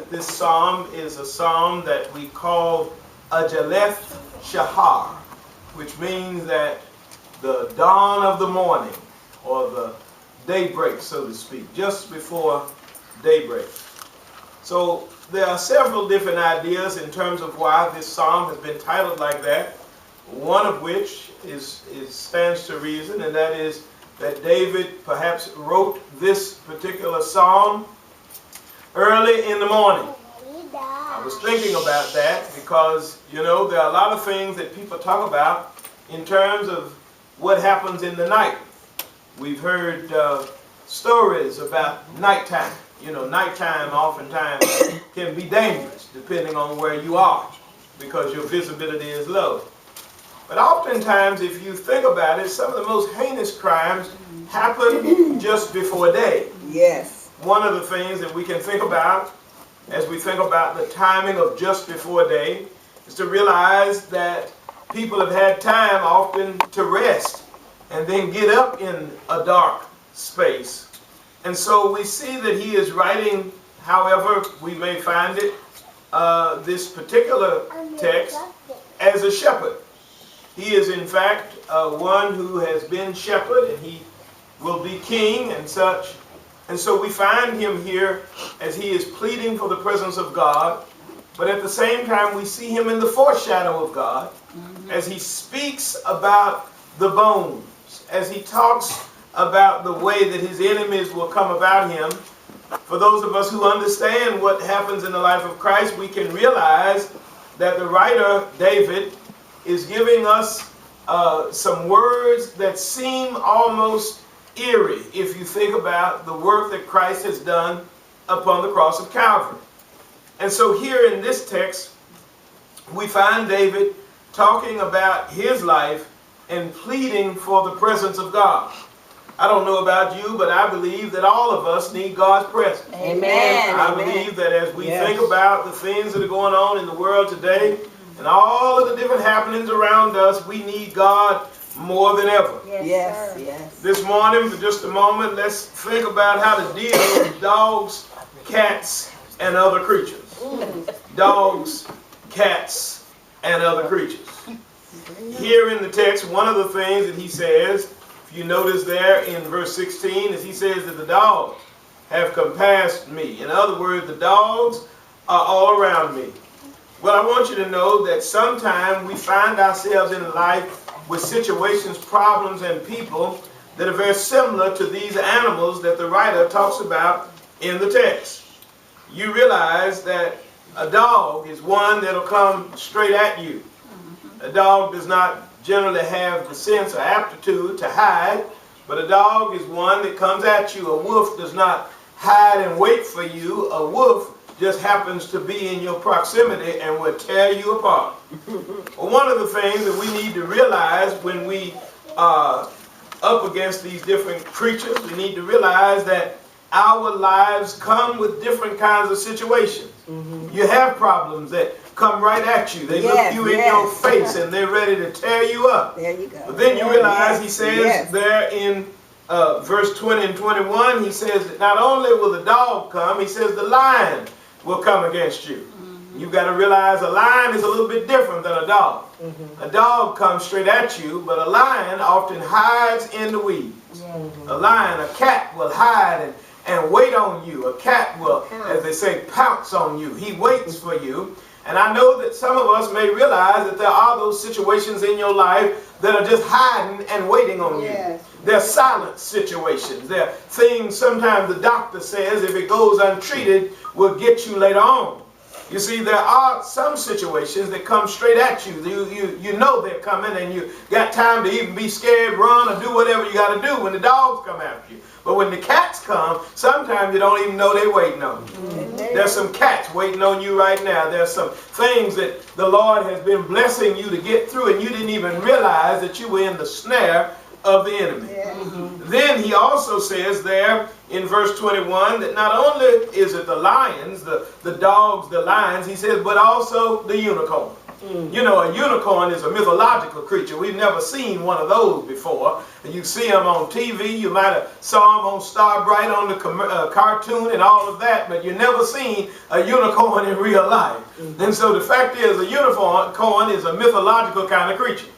This psalm is a psalm that we call a Jaleth Shahar, which means that the dawn of the morning, or the daybreak, so to speak, just before daybreak. So there are several different ideas in terms of why this psalm has been titled like that. One of which stands to reason, and that is that David perhaps wrote this particular psalm early in the morning. I was thinking about that because, there are a lot of things that people talk about in terms of what happens in the night. We've heard stories about nighttime. Nighttime oftentimes can be dangerous depending on where you are because your visibility is low. But oftentimes, if you think about it, some of the most heinous crimes happen just before day. Yes. One of the things that we can think about as we think about the timing of just before day is to realize that people have had time often to rest and then get up in a dark space. And so we see that he is writing, however we may find it, this particular text as a shepherd. He is in fact one who has been shepherd, and he will be king and such. And so we find him here as he is pleading for the presence of God, but at the same time we see him in the foreshadow of God as he speaks about the bones, as he talks about the way that his enemies will come about him. For those of us who understand what happens in the life of Christ, we can realize that the writer, David, is giving us some words that seem almost eerie if you think about the work that Christ has done upon the cross of Calvary. And so here in this text, we find David talking about his life and pleading for the presence of God. I don't know about you, but I believe that all of us need God's presence. Amen. I believe that as we think about the things that are going on in the world today, and all of the different happenings around us, we need God more than ever. Yes. This morning, for just a moment, let's think about how to deal with dogs, cats, and other creatures. Dogs, cats, and other creatures. Here in the text, one of the things that he says, if you notice there in verse 16, is he says that the dogs have compassed me. In other words, the dogs are all around me. Well, I want you to know that sometimes we find ourselves in life with situations, problems, and people that are very similar to these animals that the writer talks about in the text. You realize that a dog is one that'll come straight at you. A dog does not generally have the sense or aptitude to hide, but a dog is one that comes at you. A wolf does not hide and wait for you. A wolf just happens to be in your proximity and will tear you apart. Well, one of the things that we need to realize when we are up against these different creatures, we need to realize that our lives come with different kinds of situations. You have problems that come right at you. They look you in your face and they're ready to tear you up. There you go. But then you realize he says there in verse 20 and 21, he says that not only will the dog come, he says the lion will come against you. You've got to realize a lion is a little bit different than a dog. A dog comes straight at you, but a lion often hides in the weeds. A cat will hide and wait on you. A cat will, as they say, pounce on you. He waits for you. And I know that some of us may realize that there are those situations in your life that are just hiding and waiting on you. They're silent situations. They're things sometimes the doctor says if it goes untreated will get you later on. You see, there are some situations that come straight at you. You know they're coming and you got time to even be scared, run, or do whatever you got to do when the dogs come after you. But when the cats come, sometimes you don't even know they're waiting on you. There's some cats waiting on you right now. There's some things that the Lord has been blessing you to get through and you didn't even realize that you were in the snare of the enemy. Then he also says there in verse 21 that not only is it the lions, the dogs, the lions, he says, but also the unicorn. You know, a unicorn is a mythological creature. We've never seen one of those before. And you see them on TV. You might have saw them on Starbright on the cartoon and all of that, but you never seen a unicorn in real life. And so the fact is, a unicorn is a mythological kind of creature.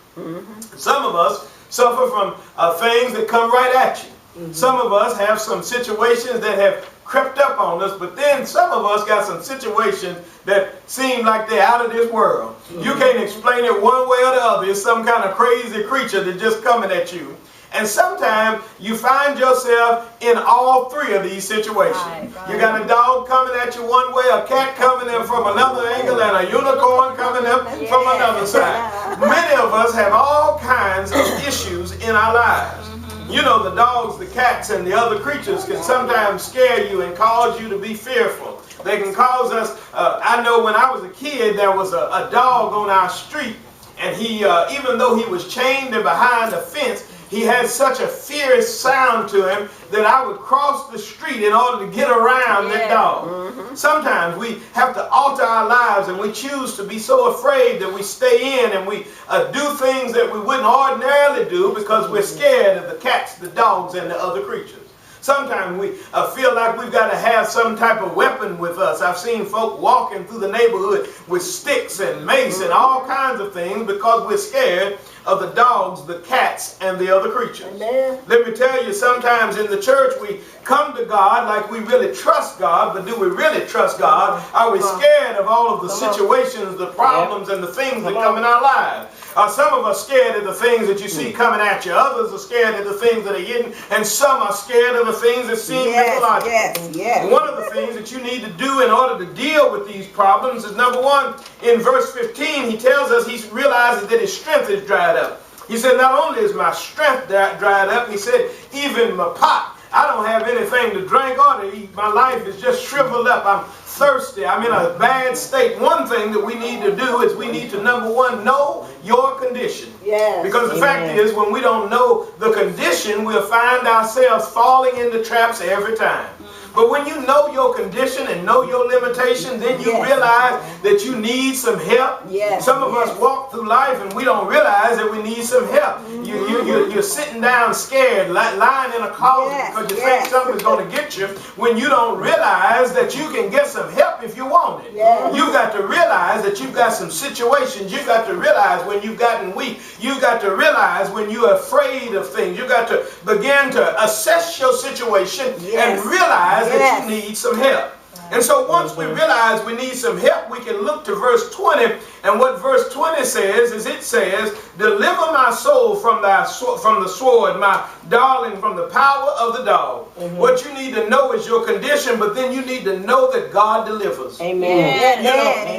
Some of us suffer from things that come right at you. Some of us have some situations that have crept up on us, but then some of us got some situations that seem like they're out of this world. You can't explain it one way or the other. It's some kind of crazy creature that's just coming at you. And sometimes you find yourself in all three of these situations. Right. You got a dog coming at you one way, a cat coming in from another angle, and a unicorn coming in from another side. Many of us have all kinds of issues in our lives. You know, the dogs, the cats, and the other creatures can sometimes scare you and cause you to be fearful. They can cause us, I know when I was a kid, there was a dog on our street, and he, even though he was chained and behind a fence, he had such a fierce sound to him that I would cross the street in order to get around that dog. Sometimes we have to alter our lives, and we choose to be so afraid that we stay in and we do things that we wouldn't ordinarily do because we're scared of the cats, the dogs, and the other creatures. Sometimes we feel like we've got to have some type of weapon with us. I've seen folk walking through the neighborhood with sticks and mace and all kinds of things because we're scared of the dogs, the cats, and the other creatures. Amen. Let me tell you, sometimes in the church we come to God like we really trust God, but do we really trust God? Are we scared of all of the situations, the problems, and the things that come in our lives? Some of us scared of the things that you see coming at you. Others are scared of the things that are hidden. And some are scared of the things that seem mythological. One of the things that you need to do in order to deal with these problems is, number one, in verse 15, he tells us he realizes that his strength is dried up. He said, not only is my strength dried up, he said, even my pot. I don't have anything to drink or to eat. My life is just shriveled up. I'm thirsty. I'm in a bad state. One thing that we need to do is we need to, number one, know your condition. Yes. Because the fact is, when we don't know the condition, we'll find ourselves falling into traps every time. But when you know your condition and know your limitation, then you realize that you need some help. Some of us walk through life and we don't realize that we need some help. You're sitting down scared, lying in a closet because you think something's going to get you, when you don't realize that you can get some help if you want it. You've got to realize that you've got some situations. You've got to realize when you've gotten weak. You've got to realize when you're afraid of things. You've got to begin to assess your situation and realize that you need some help. And so once we realize we need some help, we can look to verse 20. And what verse 20 says is, it says, deliver my soul from the sword, my darling, from the power of the dog. What you need to know is your condition, but then you need to know that God delivers. Amen.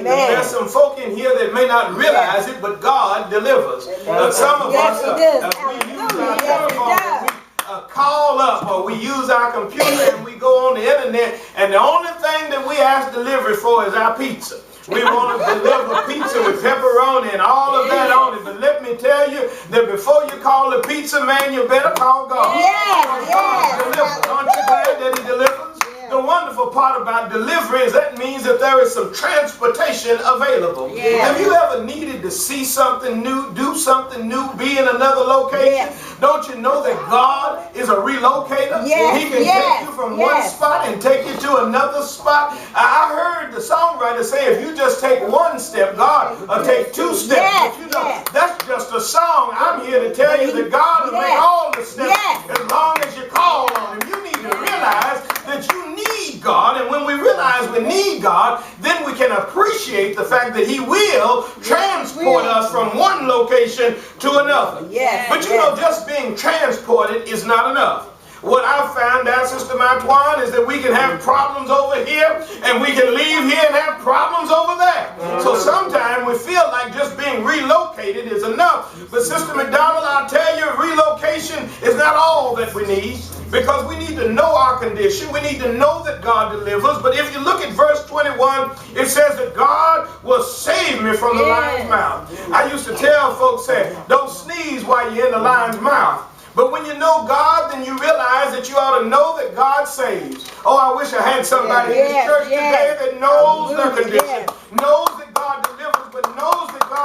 There's some folk in here that may not realize it, but God delivers. Some of us, we use our telephone, call up, or we use our computer and we go on the internet, and the only thing that we ask delivery for is our pizza. We want to deliver pizza with pepperoni and all of that on it. But let me tell you that before you call the pizza man, you better call God. God delivers. Aren't you glad that he delivers? The wonderful part about delivery is that means that there is some transportation available. Have you ever needed to see something new, do something new, be in another location? Don't you know that God is a relocator? He can take you from one spot and take you to another spot. I heard the songwriter say, if you just take one step, God will take two steps. But you know, that's just a song. I'm here to tell you that God will make all the steps as long as you call on him. You need to realize that you need God, and when we realize we need God, then we can appreciate the fact that he will transport us from one location to another. But you know, just being transported is not enough. What I've found out, Sister Antoine, is that we can have problems over here, and we can leave here and have problems over there. So sometimes we feel like just being relocated is enough. But Sister McDonald, I'll tell you, relocation is not all that we need, because we need to know our condition. We need to know that God delivers. But if you look at verse 21, it says that God will save me from the lion's mouth. I used to tell folks, say, don't sneeze while you're in the lion's mouth. But when you know God, then you realize that you ought to know that God saves. Oh, I wish I had somebody in the church today that knows their condition, knows that God delivers, but knows that God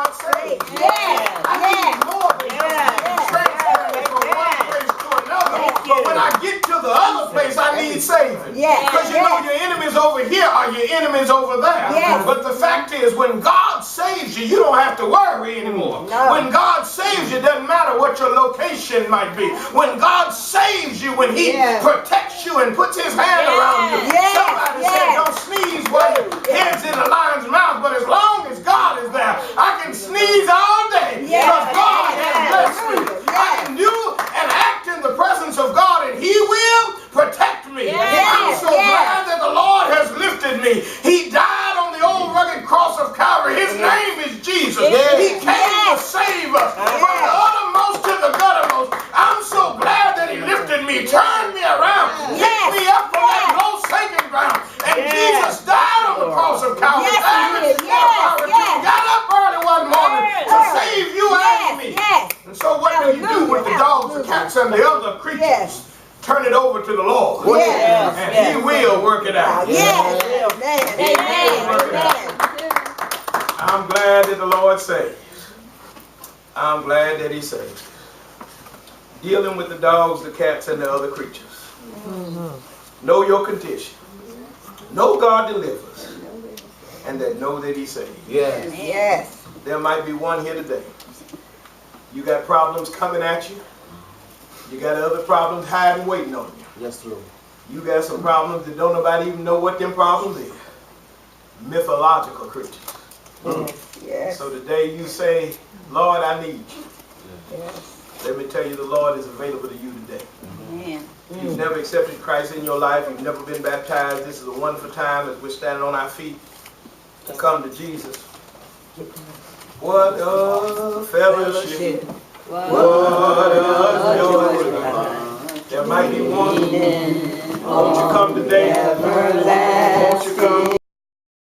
there. Yes. But the fact is, when God saves you, you don't have to worry anymore. No. When God saves you, it doesn't matter what your location might be. When God saves you, when He Yes. protects you and puts His hand around you. Yes. Somebody Yes. said, don't sneeze while your head's in a lion's mouth, but as long as God is there, I can sneeze all day Yes. because God Yes. has blessed me. Yes. I can do and act in the presence of God, and He will protect me. Yes. I'm so Yes. glad that the Lord has lifted me. He died on the old rugged cross of Calvary. His name is Jesus. Yes. He came to Yes. save us from Yes. the uttermost to the guttermost. I'm so glad that He lifted me, turned me around, Yes. picked me up from that Yes. low sinking ground. And Yes. Jesus died on the cross of Calvary. Yes, Died He in did. His death power Yes. too. Yes. Got up early one morning to Yes. save you and me. Yes. And so what do you do with the dogs, the cats, and the other creatures? Yes. Turn it over to the Lord. Yes. And Yes. He will work it out. Yes. Yes. Amen. Amen. I'm glad that the Lord saves. I'm glad that He saves. Dealing with the dogs, the cats, and the other creatures. Know your condition. Know God delivers. And then know that He saves. Yes. Yes. There might be one here today. You got problems coming at you. You got other problems hiding, waiting on you. Yes, Lord. You got some problems that don't nobody even know what them problems is. Mythological creatures. Yes. So today you say, Lord, I need you. Yes. Let me tell you, the Lord is available to you today. Amen. If you've never accepted Christ in your life, you've never been baptized, this is a wonderful time as we're standing on our feet to come to Jesus. What a fellowship. What a joy. There might be one. Won't you come today? Won't you come